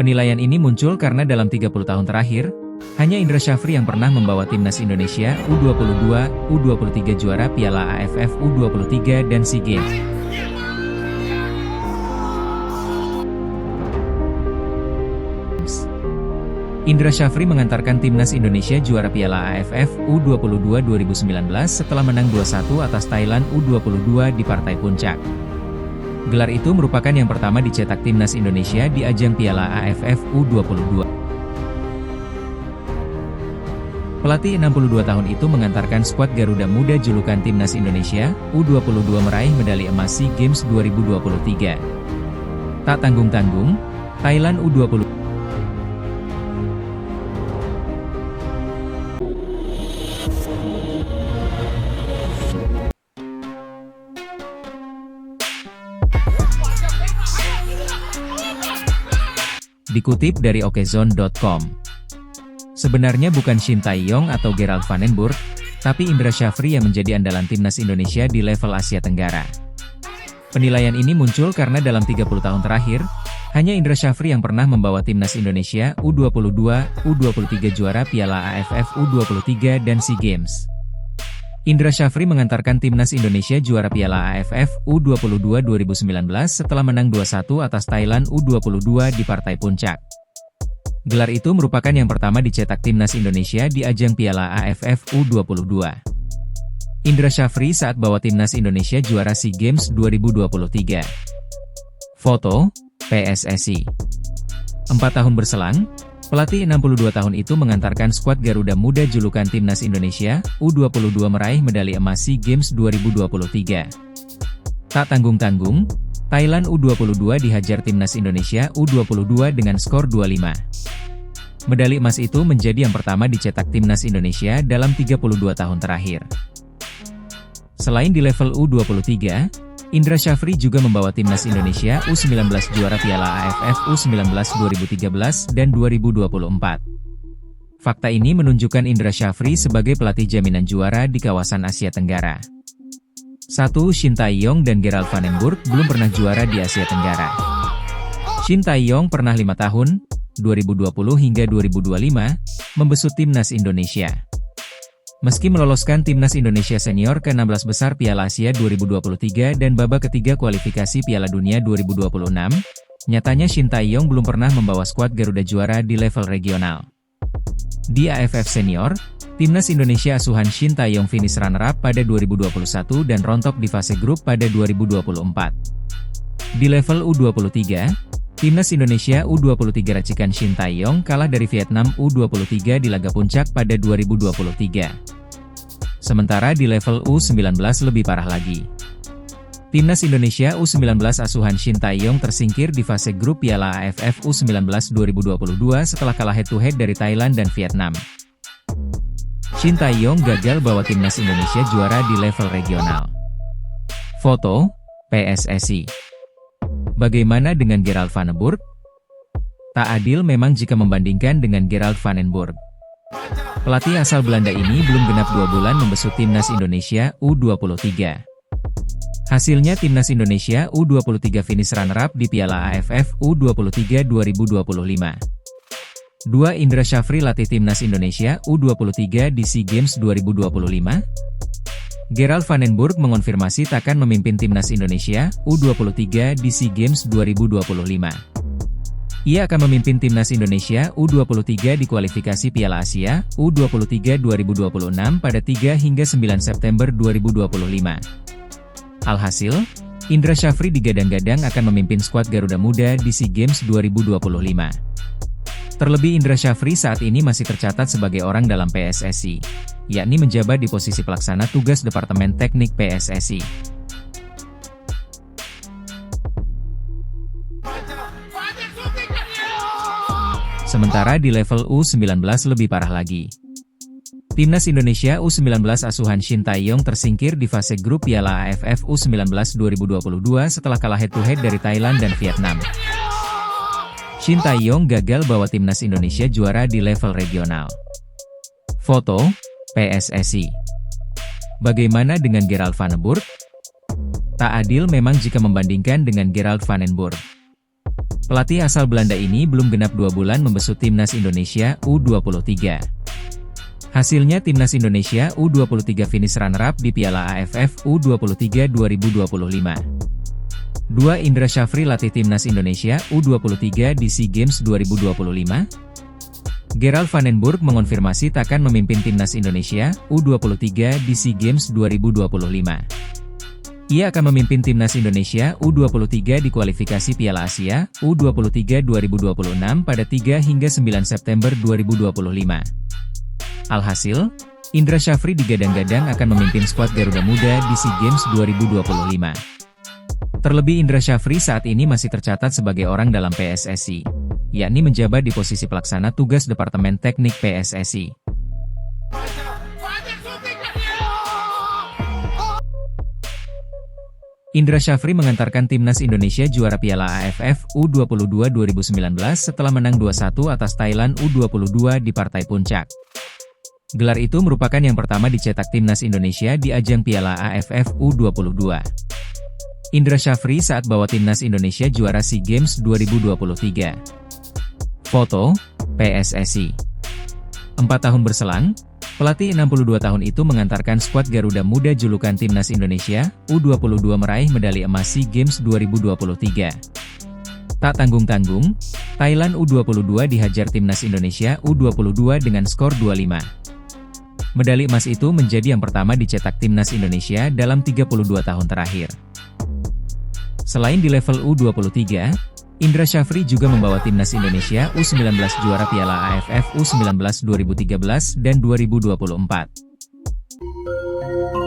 Penilaian ini muncul karena dalam 30 tahun terakhir, hanya Indra Syafri yang pernah membawa timnas Indonesia U22, U23 juara Piala AFF U23 dan SEA Games. Indra Syafri mengantarkan timnas Indonesia juara Piala AFF U22 2019 setelah menang 2-1 atas Thailand U22 di partai puncak. Gelar itu merupakan yang pertama dicetak timnas Indonesia di ajang Piala AFF U22. Pelatih 62 tahun itu mengantarkan skuad Garuda Muda julukan timnas Indonesia U22 meraih medali emas SEA Games 2023. Tak tanggung-tanggung, Thailand U20 Dikutip dari okezone.com. Sebenarnya bukan Shin Tae-yong atau Gerald Van den Burg, tapi Indra Syafri yang menjadi andalan timnas Indonesia di level Asia Tenggara. Penilaian ini muncul karena dalam 30 tahun terakhir, hanya Indra Syafri yang pernah membawa timnas Indonesia U22, U23 juara Piala AFF U23 dan SEA Games. Indra Syafri mengantarkan timnas Indonesia juara Piala AFF U22 2019 setelah menang 2-1 atas Thailand U22 di partai puncak. Gelar itu merupakan yang pertama dicetak timnas Indonesia di ajang Piala AFF U22. Indra Syafri saat bawa timnas Indonesia juara SEA Games 2023. Foto, PSSI. 4 tahun berselang, pelatih 62 tahun itu mengantarkan skuad Garuda Muda julukan timnas Indonesia U22 meraih medali emas SEA Games 2023. Tak tanggung-tanggung, Thailand U22 dihajar timnas Indonesia U22 dengan skor 2-5. Medali emas itu menjadi yang pertama dicetak timnas Indonesia dalam 32 tahun terakhir. Selain di level U23, Indra Syafri juga membawa timnas Indonesia U19 juara Piala AFF U19 2013 dan 2024. Fakta ini menunjukkan Indra Syafri sebagai pelatih jaminan juara di kawasan Asia Tenggara. 1. Shin Tae-yong dan Gerald Van den Burg belum pernah juara di Asia Tenggara. Shin Tae-yong pernah 5 tahun, 2020 hingga 2025, membesut timnas Indonesia. Meski meloloskan timnas Indonesia senior ke 16 besar Piala Asia 2023 dan babak ketiga kualifikasi Piala Dunia 2026, nyatanya Shin Tae-yong belum pernah membawa skuad Garuda juara di level regional. Di AFF Senior, timnas Indonesia asuhan Shin Tae-yong finish runner-up pada 2021 dan rontok di fase grup pada 2024. Di level U23, timnas Indonesia U23 racikan Shin Tae-yong kalah dari Vietnam U23 di laga puncak pada 2023. Sementara di level U19 lebih parah lagi. Timnas Indonesia U19 asuhan Shin Tae-yong tersingkir di fase grup Piala AFF U19 2022 setelah kalah head-to-head dari Thailand dan Vietnam. Shin Tae-yong gagal bawa timnas Indonesia juara di level regional. Foto, PSSI. Bagaimana dengan Gerald Van den Burg? Tak adil memang jika membandingkan dengan Gerald Van den Burg. Pelatih asal Belanda ini belum genap 2 bulan membesut timnas Indonesia U23. Hasilnya timnas Indonesia U23 finish runner-up di Piala AFF U23 2025. 2. Indra Syafri latih timnas Indonesia U23 di SEA Games 2025. Gerald Van den Burg mengonfirmasi takkan memimpin timnas Indonesia U23 di SEA Games 2025. Ia akan memimpin timnas Indonesia U23 di kualifikasi Piala Asia U23 2026 pada 3 hingga 9 September 2025. Alhasil, Indra Syafri digadang-gadang akan memimpin skuad Garuda Muda di SEA Games 2025. Terlebih Indra Syafri saat ini masih tercatat sebagai orang dalam PSSI, yakni menjabat di posisi pelaksana tugas Departemen Teknik PSSI. Sementara di level U19 lebih parah lagi. Timnas Indonesia U19 asuhan Shin Tae-yong tersingkir di fase grup Piala AFF U19 2022 setelah kalah head-to-head dari Thailand dan Vietnam. Shin Tae-yong gagal bawa timnas Indonesia juara di level regional. Foto, PSSI. Bagaimana dengan Gerald Van den Burg? Tak adil memang jika membandingkan dengan Gerald Van den Burg. Pelatih asal Belanda ini belum genap 2 bulan membesut timnas Indonesia U23. Hasilnya timnas Indonesia U23 finish runner-up di Piala AFF U23 2025. 2. Indra Syafri latih timnas Indonesia U23 di SEA Games 2025. Gerald van den Burg mengonfirmasi takkan memimpin timnas Indonesia U23 di SEA Games 2025. Ia akan memimpin timnas Indonesia U23 di kualifikasi Piala Asia U23 2026 pada 3 hingga 9 September 2025. Alhasil, Indra Syafri digadang-gadang akan memimpin skuad Garuda Muda di SEA Games 2025. Terlebih Indra Syafri saat ini masih tercatat sebagai orang dalam PSSI, yakni menjabat di posisi pelaksana tugas Departemen Teknik PSSI. Indra Syafri mengantarkan timnas Indonesia juara Piala AFF U22 2019 setelah menang 2-1 atas Thailand U22 di partai puncak. Gelar itu merupakan yang pertama dicetak timnas Indonesia di ajang Piala AFF U22. Indra Syafri saat bawa timnas Indonesia juara SEA Games 2023. Foto, PSSI. 4 tahun berselang, pelatih 62 tahun itu mengantarkan skuad Garuda Muda julukan timnas Indonesia U22 meraih medali emas SEA Games 2023. Tak tanggung-tanggung, Thailand U22 dihajar timnas Indonesia U22 dengan skor 2-5. Medali emas itu menjadi yang pertama dicetak timnas Indonesia dalam 32 tahun terakhir. Selain di level U23, Indra Syafri juga membawa timnas Indonesia U19 juara Piala AFF U19 2013 dan 2024.